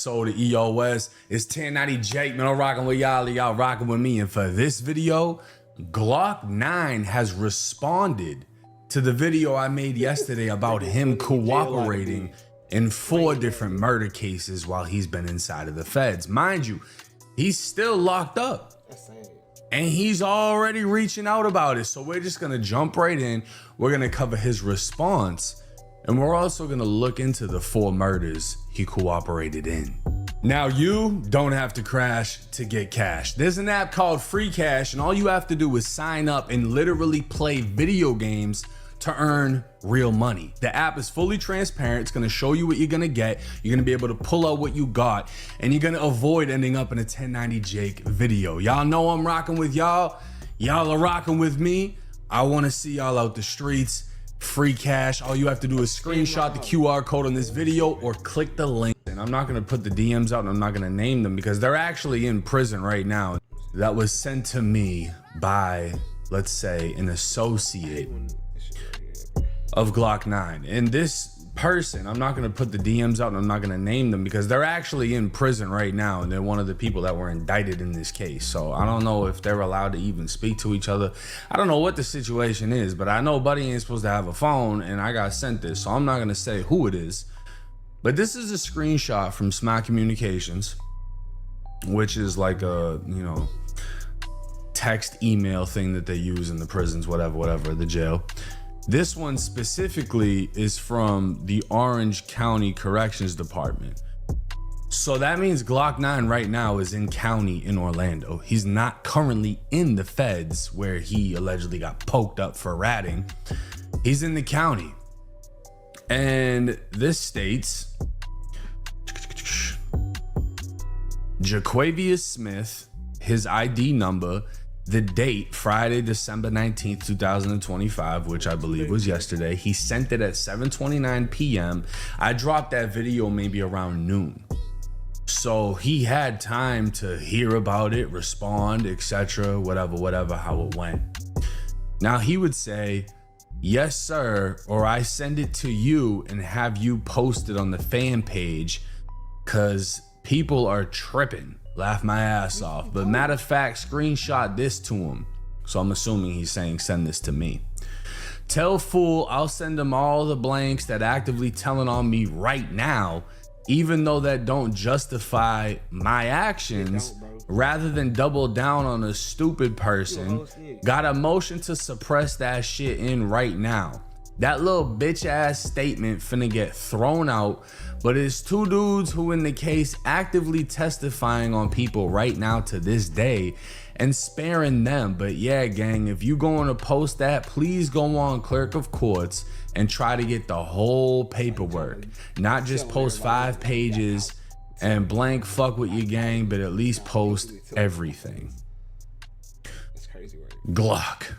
episode of EOS. It's 1090 Jake, man. I'm rocking with y'all rocking with me. And for this video, GlokkNine has responded to the video I made yesterday about him cooperating in 4 different murder cases while he's been inside of the feds. Mind you, he's still locked up. And he's already reaching out about it. So we're just gonna jump right in. We're gonna cover his response. And we're also gonna look into the 4 murders he cooperated in. Now, you don't have to crash to get cash. There's an app called Free Cash, and all you have to do is sign up and literally play video games to earn real money. The app is fully transparent. It's gonna show you what you're gonna get. You're gonna be able to pull out what you got, and you're gonna avoid ending up in a 1090 Jake video. Y'all know I'm rocking with y'all. Y'all are rocking with me. I wanna see y'all out the streets. Free Cash. All you have to do is screenshot the QR code on this video or click the link. And I'm not gonna put the DMs out and I'm not gonna name them because they're actually in prison right now. That was sent to me by, let's say, an associate of GlokkNine. And this person, I'm not gonna put the DMs out and I'm not gonna name them because they're actually in prison right now and they're one of the people that were indicted in this case. So I don't know if they're allowed to even speak to each other. I don't know what the situation is, but I know Buddy ain't supposed to have a phone and I got sent this, so I'm not gonna say who it is. But this is a screenshot from Smack Communications, which is like a, text email thing that they use in the prisons, whatever, the jail. This one specifically is from the Orange County Corrections Department. So that means GlokkNine right now is in county in Orlando. He's not currently in the feds where he allegedly got poked up for ratting. He's in the county. And this states, Jaquavius Smith, his ID number, the date, Friday, December 19th, 2025, which I believe was yesterday. He sent it at 7:29 p.m. I dropped that video maybe around noon. So he had time to hear about it, respond, etc., whatever, how it went. Now he would say, yes, sir, or I send it to you and have you post it on the fan page because people are tripping. Laugh my ass off. But matter of fact, screenshot this to him. So I'm assuming he's saying send this to me. Tell fool I'll send him all the blanks that actively telling on me right now, even though that don't justify my actions. Rather than double down on a stupid person, got a motion to suppress that shit in right now. That little bitch ass statement finna get thrown out, but it's 2 dudes who in the case actively testifying on people right now to this day and sparing them. But yeah, gang, if you going to post that, please go on Clerk of Courts and try to get the whole paperwork, not just post 5 pages and blank fuck with your gang, but at least post everything. That's crazy work. Glock.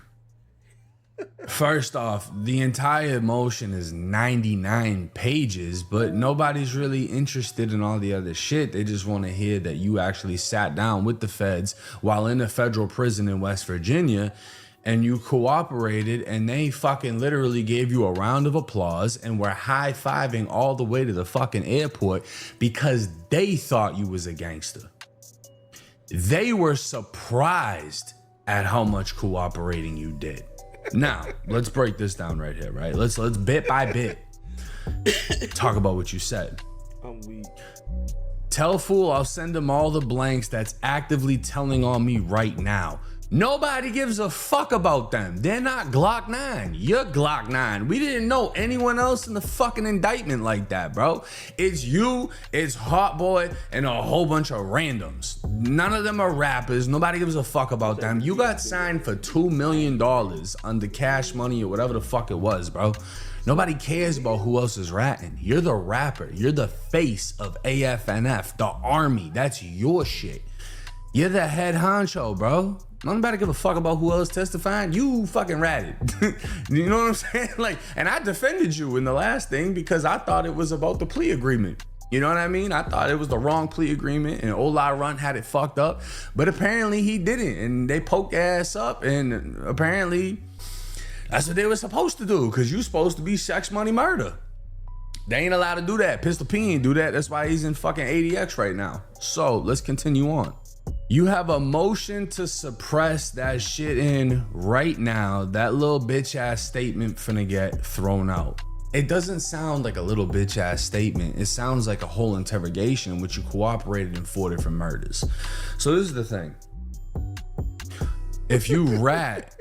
First off, the entire motion is 99 pages, but nobody's really interested in all the other shit. They just want to hear that you actually sat down with the feds while in a federal prison in West Virginia and you cooperated and they fucking literally gave you a round of applause and were high-fiving all the way to the fucking airport because they thought you was a gangster. They were surprised at how much cooperating you did. Now, let's break this down right here, right? Let's bit by bit talk about what you said. I'm weak. Tell fool I'll send him all the blanks that's actively telling on me right now. Nobody gives a fuck about them. They're not GlokkNine. You're GlokkNine. We didn't know anyone else in the fucking indictment like that, bro. It's you, it's Hot Boy, and a whole bunch of randoms. None of them are rappers. Nobody gives a fuck about them. You got signed for $2 million under Cash Money or whatever the fuck it was, bro. Nobody cares about who else is ratting. You're the rapper. You're the face of AFNF, the army. That's your shit. You're the head honcho, bro. Nobody give a fuck about who else testifying. You fucking ratted. You know what I'm saying? Like, and I defended you in the last thing because I thought it was about the plea agreement. You know what I mean? I thought it was the wrong plea agreement and Ola Run had it fucked up, but apparently he didn't. And they poked their ass up and apparently that's what they were supposed to do because you're supposed to be sex, money, murder. They ain't allowed to do that. Pistol P ain't do that. That's why he's in fucking ADX right now. So let's continue on. You have a motion to suppress that shit in right now. That little bitch ass statement finna get thrown out. It doesn't sound like a little bitch ass statement. It sounds like a whole interrogation in which you cooperated in 4 different murders. So this is the thing. If you rat,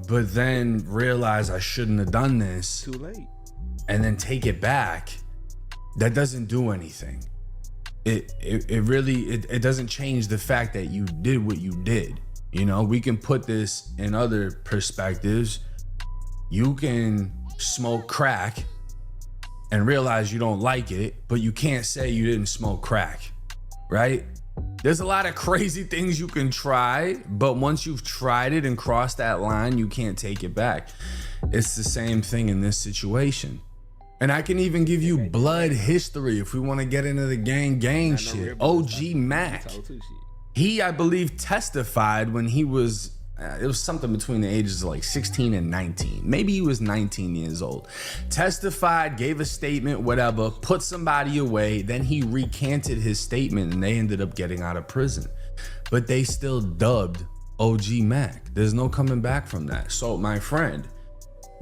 but then realize I shouldn't have done this, Too late. and then take it back, that doesn't do anything. It really doesn't change the fact that you did what you did. You know, we can put this in other perspectives. You can smoke crack and realize you don't like it, but you can't say you didn't smoke crack, right? There's a lot of crazy things you can try, but once you've tried it and crossed that line, you can't take it back. It's the same thing in this situation. And I can even give you blood history if we want to get into the gang shit. OG Mac. He, I believe, testified when he was, it was something between the ages of like 16 and 19. Maybe he was 19 years old. Testified, gave a statement, whatever, put somebody away. Then he recanted his statement and they ended up getting out of prison. But they still dubbed OG Mac. There's no coming back from that. So my friend,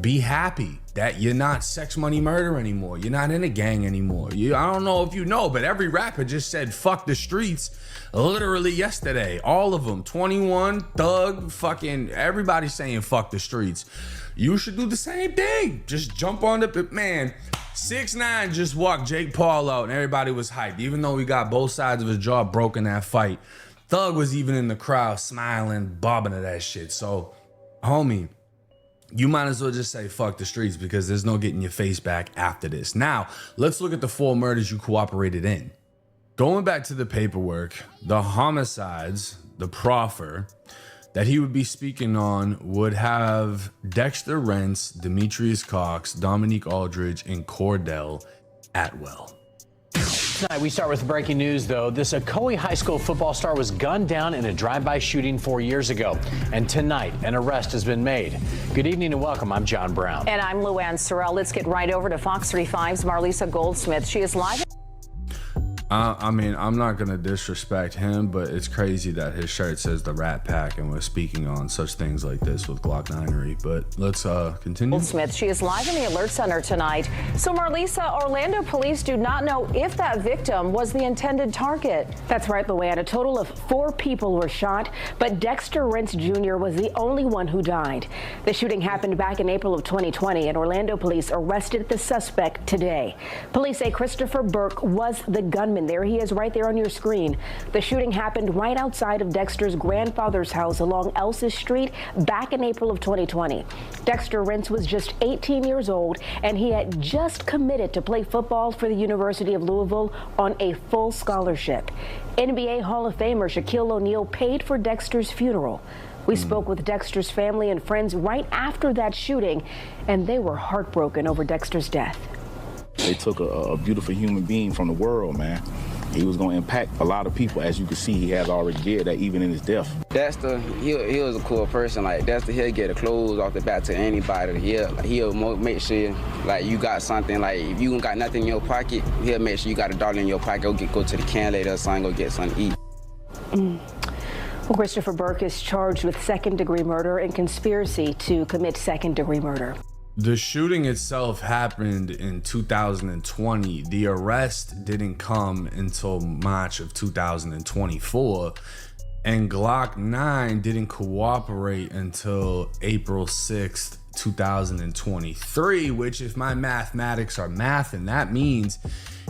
be happy that you're not Sex Money Murder anymore. You're not in a gang anymore. I don't know if you know, but every rapper just said fuck the streets literally yesterday. All of them. 21, Thug, fucking everybody saying fuck the streets. You should do the same thing. Just jump on the man. 6ix9ine just walked Jake Paul out and everybody was hyped. Even though he got both sides of his jaw broken that fight. Thug was even in the crowd smiling, bobbing at that shit. So, homie, you might as well just say fuck the streets because there's no getting your face back after this. Now, let's look at the 4 murders you cooperated in. Going back to the paperwork, the homicides, the proffer that he would be speaking on would have Dexter Rents, Demetrius Cox, Dominique Aldridge, and Cordell Atwell. Tonight, we start with breaking news, though. This Ocoee High School football star was gunned down in a drive-by shooting 4 years ago. And tonight, an arrest has been made. Good evening and welcome. I'm John Brown. And I'm Luann Sorrell. Let's get right over to Fox 35's Marlisa Goldsmith. She is live. I mean, I'm not going to disrespect him, but it's crazy that his shirt says the Rat Pack and we're speaking on such things like this with GlokkNine. But let's continue. Smith, she is live in the Alert Center tonight. So, Marlisa, Orlando police do not know if that victim was the intended target. That's right, Luann. A total of 4 people were shot, but Dexter Rents Jr. was the only one who died. The shooting happened back in April of 2020, and Orlando police arrested the suspect today. Police say Christopher Burke was the gunman. There he is right there on your screen. The shooting happened right outside of Dexter's grandfather's house along Elsis Street back in April of 2020. Dexter Rents was just 18 years old, and he had just committed to play football for the University of Louisville on a full scholarship. NBA Hall of Famer Shaquille O'Neal paid for Dexter's funeral. We spoke with Dexter's family and friends right after that shooting, and they were heartbroken over Dexter's death. They took a beautiful human being from the world, man. He was going to impact a lot of people. As you can see, he has already did that even in his death. Dexter, he was a cool person. Like, Dexter, he'll get the clothes off the back to anybody. He'll make sure, like, you got something. Like, if you ain't got nothing in your pocket, he'll make sure you got $1 in your pocket. Go to the can later or something, go get something to eat. Well, Christopher Burke is charged with second-degree murder and conspiracy to commit second-degree murder. The shooting itself happened in 2020. The arrest didn't come until March of 2024. And GlokkNine didn't cooperate until April 6th, 2023, which if my mathematics are math, and that means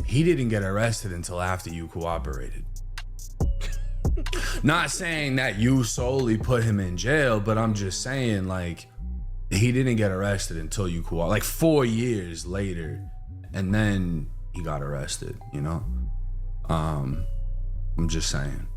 he didn't get arrested until after you cooperated. Not saying that you solely put him in jail, but I'm just saying, like, he didn't get arrested until you cooperated, like 4 years later, and then he got arrested, you know? I'm just saying.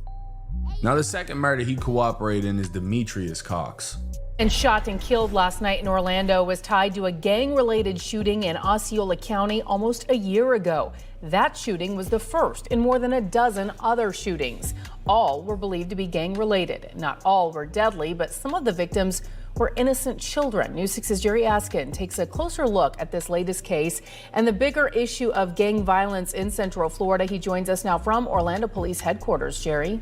Now, the second murder he cooperated in is Demetrius Cox. And shot and killed last night in Orlando was tied to a gang-related shooting in Osceola County almost a year ago. That shooting was the first in more than a dozen other shootings. All were believed to be gang-related. Not all were deadly, but some of the victims were innocent children. News 6's Jerry Askin takes a closer look at this latest case and the bigger issue of gang violence in Central Florida. He joins us now from Orlando Police Headquarters. Jerry.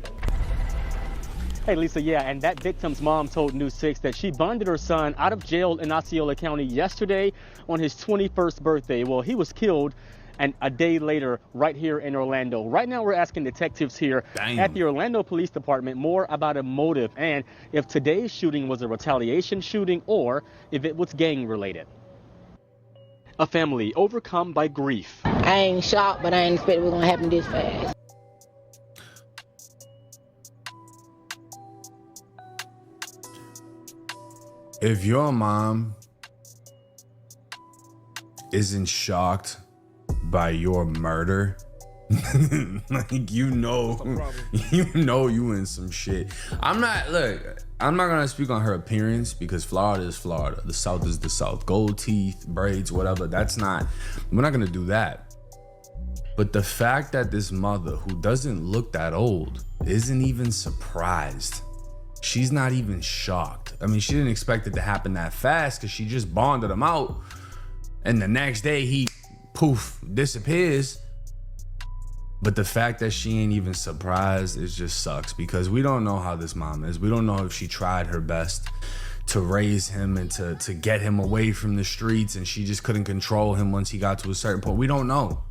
Hey, Lisa, yeah, and that victim's mom told News 6 that she bonded her son out of jail in Osceola County yesterday on his 21st birthday. Well, he was killed and a day later right here in Orlando. Right now, we're asking detectives here at the Orlando Police Department more about a motive and if today's shooting was a retaliation shooting or if it was gang related. A family overcome by grief. I ain't shocked, but I ain't expect it was gonna happen this fast. If your mom isn't shocked by your murder, like you know you in some shit. I'm not gonna speak on her appearance because Florida is Florida. The South is the South. Gold teeth, braids, whatever. We're not gonna do that. But the fact that this mother who doesn't look that old isn't even surprised. She's not even shocked. I mean, she didn't expect it to happen that fast because she just bonded him out. And the next day he, poof, disappears. But the fact that she ain't even surprised, it just sucks because we don't know how this mom is. We don't know if she tried her best to raise him and to get him away from the streets and she just couldn't control him once he got to a certain point. We don't know.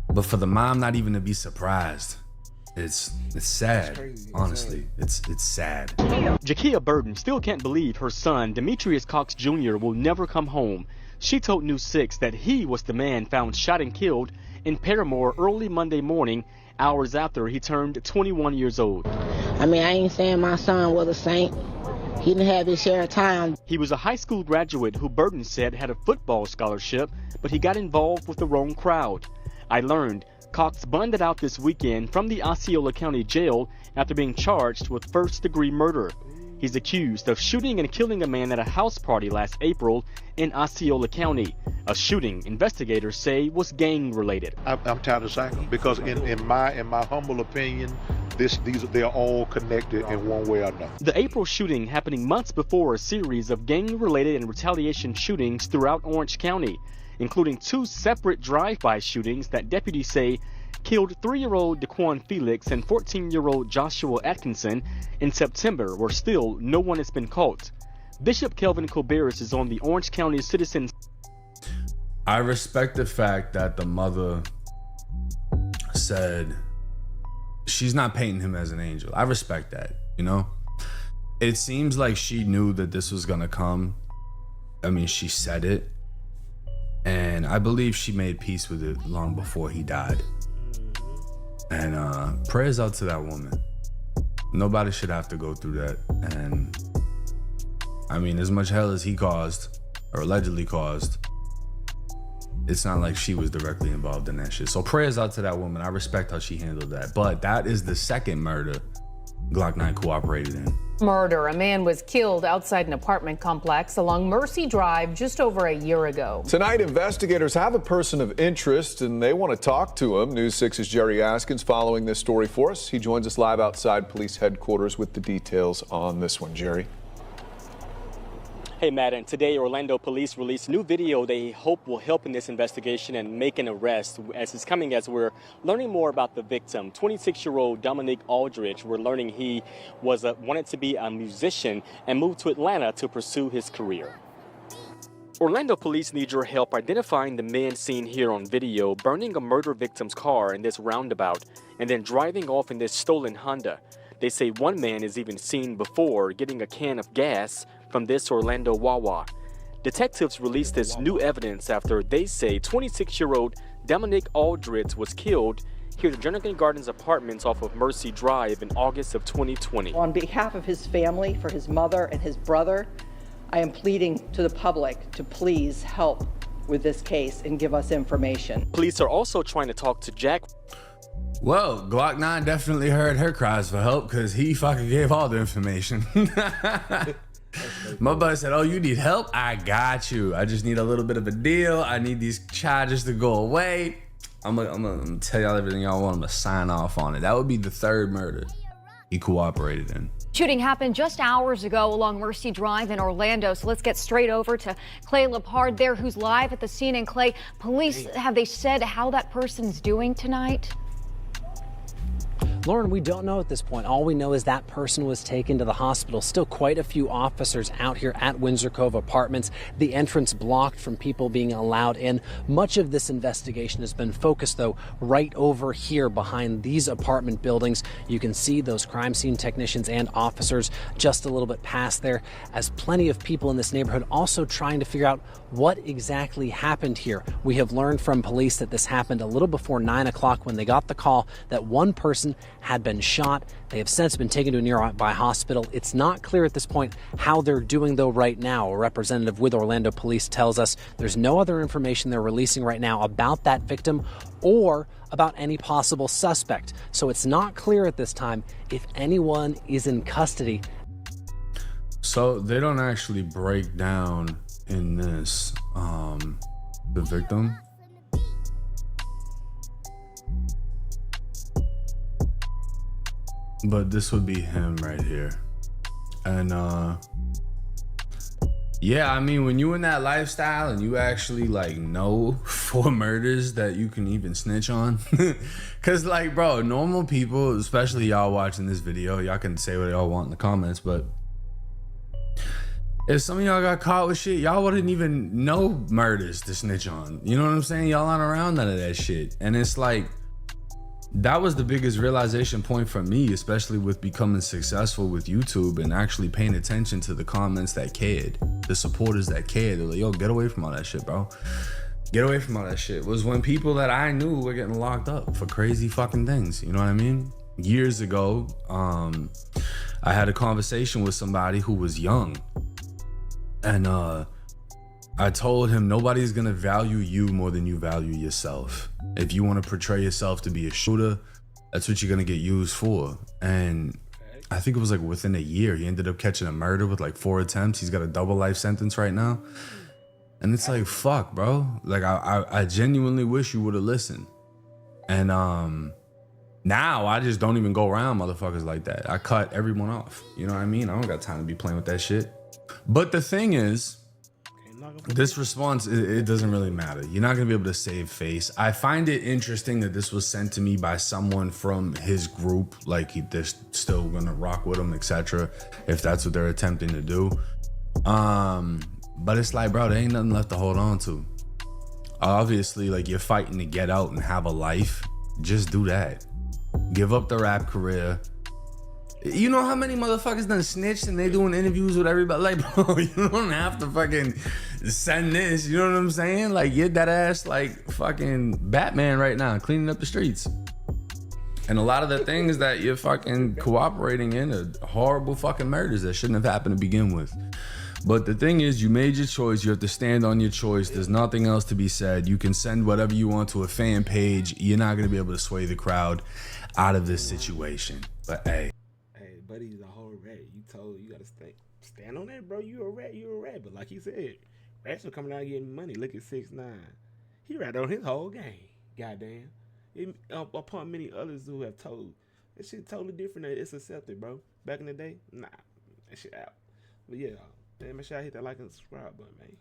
But for the mom not even to be surprised, it's sad, honestly. It's sad. Jakia Burton still can't believe her son, Demetrius Cox Jr., will never come home. She told News 6 that he was the man found shot and killed in Paramore early Monday morning, hours after he turned 21 years old. I mean, I ain't saying my son was a saint. He didn't have his share of time. He was a high school graduate who Burton said had a football scholarship, but he got involved with the wrong crowd. I learned Cox bonded out this weekend from the Osceola County Jail after being charged with first-degree murder. He's accused of shooting and killing a man at a house party last April in Osceola County, a shooting investigators say was gang-related. I'm tired of saying them because in my humble opinion, they are all connected in one way or another. The April shooting happening months before a series of gang-related and retaliation shootings throughout Orange County, including 2 separate drive-by shootings that deputies say killed 3-year-old Daquan Felix and 14-year-old Joshua Atkinson in September, where still no one has been caught. Bishop Kelvin Colberis is on the Orange County Citizens. I respect the fact that the mother said she's not painting him as an angel. I respect that, you know? It seems like she knew that this was gonna come. I mean, she said it. And I believe she made peace with it long before he died. And prayers out to that woman. Nobody should have to go through that. And I mean, as much hell as he caused, or allegedly caused, it's not like she was directly involved in that shit. So prayers out to that woman. I respect how she handled that. But that is the second murder GlokkNine cooperated in. Murder. A man was killed outside an apartment complex along Mercy Drive just over a year ago. Tonight, investigators have a person of interest and they want to talk to him. News 6's Jerry Askins following this story for us. He joins us live outside police headquarters with the details on this one. Jerry. Hey, Matt, and today Orlando police released new video they hope will help in this investigation and make an arrest as it's coming as we're learning more about the victim, 26-year-old Dominique Aldridge. We're learning he wanted to be a musician and moved to Atlanta to pursue his career. Orlando police need your help identifying the men seen here on video burning a murder victim's car in this roundabout and then driving off in this stolen Honda. They say one man is even seen before getting a can of gas from this Orlando Wawa. Detectives released this new evidence after they say 26-year-old Dominique Aldridge was killed here at the Jernigan Gardens Apartments off of Mercy Drive in August of 2020. On behalf of his family, for his mother and his brother, I am pleading to the public to please help with this case and give us information. Police are also trying to talk to Jack. Well, GlokkNine definitely heard her cries for help because he fucking gave all the information. My buddy said, oh, you need help? I got you. I just need a little bit of a deal. I need these charges to go away. I'm gonna tell y'all everything y'all want. I'm gonna sign off on it. That would be the third murder he cooperated in. Shooting happened just hours ago along Mercy Drive in Orlando. So let's get straight over to Clay Lepard there, who's live at the scene. And Clay, police, have they said how that person's doing tonight? Lauren, we don't know at this point. All we know is that person was taken to the hospital. Still quite a few officers out here at Windsor Cove Apartments. The entrance blocked from people being allowed in. Much of this investigation has been focused, though, right over here behind these apartment buildings. You can see those crime scene technicians and officers just a little bit past there, as plenty of people in this neighborhood also trying to figure out what exactly happened here. We have learned from police that this happened a little before 9 o'clock when they got the call that one person had been shot. They have since been taken to a nearby hospital. It's not clear at this point how they're doing, though, right now. A representative with Orlando Police tells us there's no other information they're releasing right now about that victim or about any possible suspect. So it's not clear at this time if anyone is in custody. So they don't actually break down in this the victim. But this would be him right here. And yeah, I mean, when you in that lifestyle and you actually like know 4 murders that you can even snitch on, cause like, bro, normal people, especially y'all watching this video, y'all can say what y'all want in the comments, but if some of y'all got caught with shit, y'all wouldn't even know murders to snitch on. You know what I'm saying? Y'all aren't around none of that shit. And it's like, that was the biggest realization point for me, especially with becoming successful with YouTube and actually paying attention to the comments that cared, the supporters that cared. They're like, yo, get away from all that shit, bro. Get away from all that shit. Was when people that I knew were getting locked up for crazy fucking things. You know what I mean? Years ago, I had a conversation with somebody who was young. And I told him nobody's gonna value you more than you value yourself. If you want to portray yourself to be a shooter, that's what you're gonna get used for. And I think it was like within a year, he ended up catching a murder with like 4 attempts. He's got a double life sentence right now. And it's like, fuck, bro. Like I genuinely wish you would have listened. And now I just don't even go around motherfuckers like that. I cut everyone off. You know what I mean? I don't got time to be playing with that shit. But the thing is, this response, it doesn't really matter. You're not gonna be able to save face. I find it interesting that this was sent to me by someone from his group, like they're still gonna rock with him, etc. if that's what they're attempting to do. But it's like, bro, there ain't nothing left to hold on to. Obviously, like, you're fighting to get out and have a life. Just do that. Give up the rap career. You know how many motherfuckers done snitched and they doing interviews with everybody? Like, bro, you don't have to fucking send this. You know what I'm saying? Like, you're that ass like fucking Batman right now, cleaning up the streets. And a lot of the things that you're fucking cooperating in are horrible fucking murders that shouldn't have happened to begin with. But the thing is, you made your choice. You have to stand on your choice. There's nothing else to be said. You can send whatever you want to a fan page. You're not going to be able to sway the crowd out of this situation. But hey. Buddy's a whole rat. You gotta stand on that, bro. You a rat. But like he said, rats are coming out getting money. Look at 6ix9ine. He rat on his whole game. Goddamn. Upon many others who have told. That shit totally different. It's accepted, bro. Back in the day, nah, that shit out. But yeah, man, make sure I hit that like and subscribe button, man.